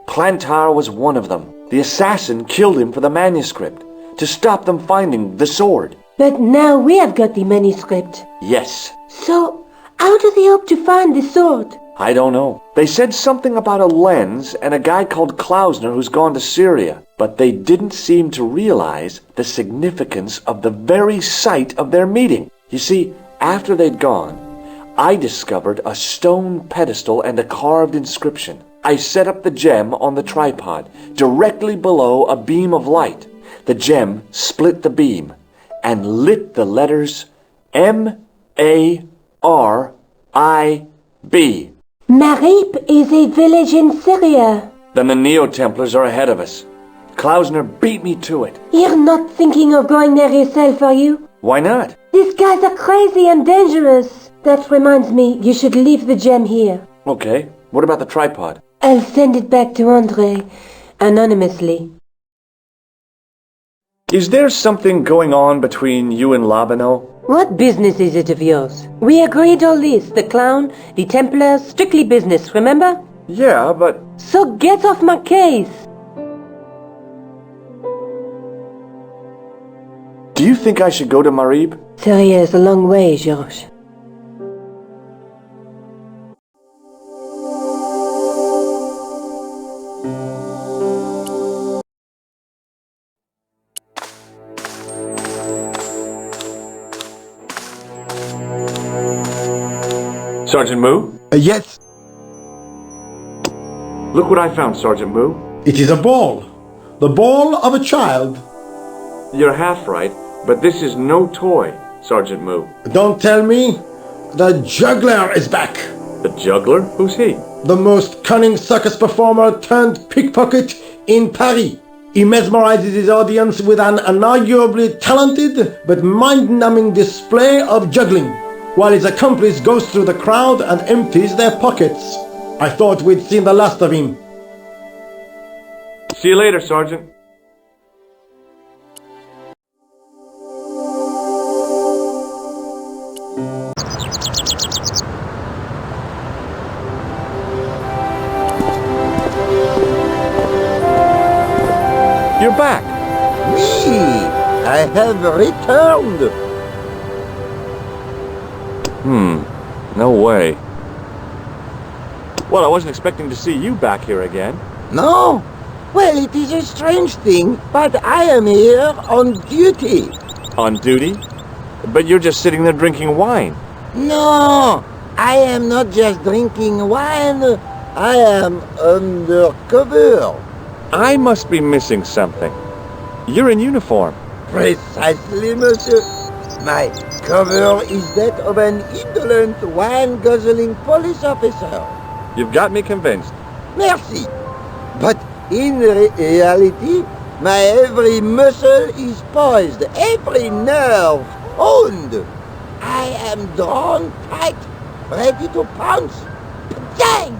Plantar was one of them. The assassin killed him for the manuscript, to stop them finding the sword. But now we have got the manuscript. Yes. So, how do they hope to find the sword? I don't know. They said something about a lens and a guy called Klausner who's gone to Syria, but they didn't seem to realize the significance of the very site of their meeting. You see, after they'd gone, I discovered a stone pedestal and a carved inscription. I set up the gem on the tripod, directly below a beam of light. The gem split the beam and lit the letters M-A-R-I-B. Marib is a village in Syria. Then the Neo-Templars are ahead of us. Klausner beat me to it. You're not thinking of going there yourself, are you? Why not? These guys are crazy and dangerous. That reminds me, you should leave the gem here. Okay, what about the tripod? I'll send it back to Andre, anonymously. Is there something going on between you and Lobineau? What business is it of yours? We agreed all this, the clown, the Templars, strictly business, remember? Yeah, but... So get off my case! Do you think I should go to Marib? Syria is a long way, Georges. Sergeant Moo? Yes? Look what I found, Sergeant Moo. It is a ball. The ball of a child. You're half right, but this is no toy, Sergeant Moo. Don't tell me. The juggler is back. The juggler? Who's he? The most cunning circus performer turned pickpocket in Paris. He mesmerizes his audience with an unarguably talented but mind-numbing display of juggling, while his accomplice goes through the crowd and empties their pockets. I thought we'd seen the last of him. See you later, Sergeant. You're back. Me! I have returned. No way. Well, I wasn't expecting to see you back here again. No? Well, it is a strange thing, but I am here on duty. On duty? But you're just sitting there drinking wine. No, I am not just drinking wine. I am undercover. I must be missing something. You're in uniform. Precisely, monsieur. My cover is that of an indolent, wine-guzzling police officer. You've got me convinced. Merci. But in reality, my every muscle is poised, every nerve honed. I am drawn tight, ready to pounce. Bang!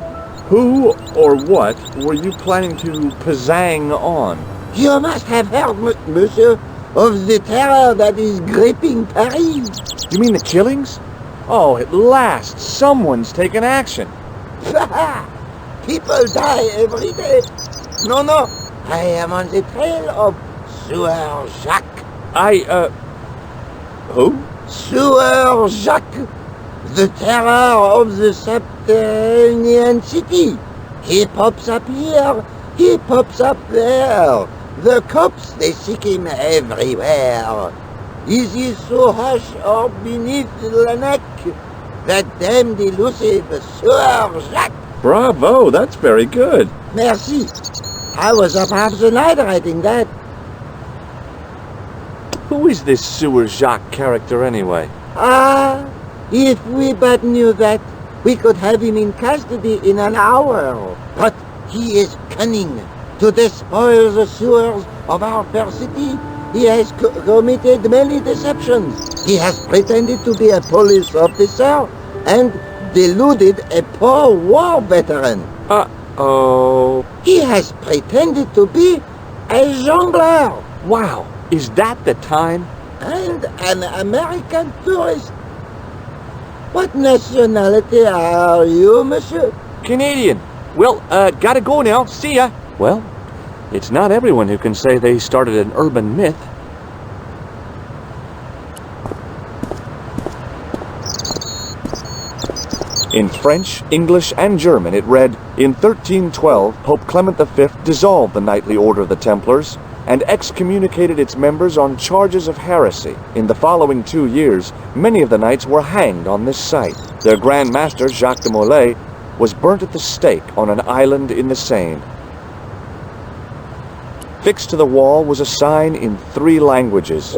Who or what were you planning to pizzang on? You must have heard, monsieur, of the terror that is gripping Paris. You mean the killings? Oh, at last, someone's taken action. People die every day. No, I am on the trail of Sewer Jacques. Who? Sewer Jacques, the terror of the subterranean city. He pops up here, he pops up there. The cops, they seek him everywhere. Is he so hush or beneath the neck? That damned elusive Sewer Jacques. Bravo, that's very good. Merci. I was up half the night writing that. Who is this Sewer Jacques character anyway? Ah, if we but knew that, we could have him in custody in an hour. But he is cunning. To despoil the sewers of our fair city, he has committed many deceptions. He has pretended to be a police officer and deluded a poor war veteran. Uh-oh. He has pretended to be a juggler. Wow, is that the time? And an American tourist. What nationality are you, monsieur? Canadian. Well, gotta go now. See ya. Well, it's not everyone who can say they started an urban myth. In French, English, and German it read, in 1312, Pope Clement V dissolved the knightly order of the Templars and excommunicated its members on charges of heresy. In the following 2 years, many of the knights were hanged on this site. Their Grand Master, Jacques de Molay, was burnt at the stake on an island in the Seine. Fixed to the wall was a sign in 3 languages.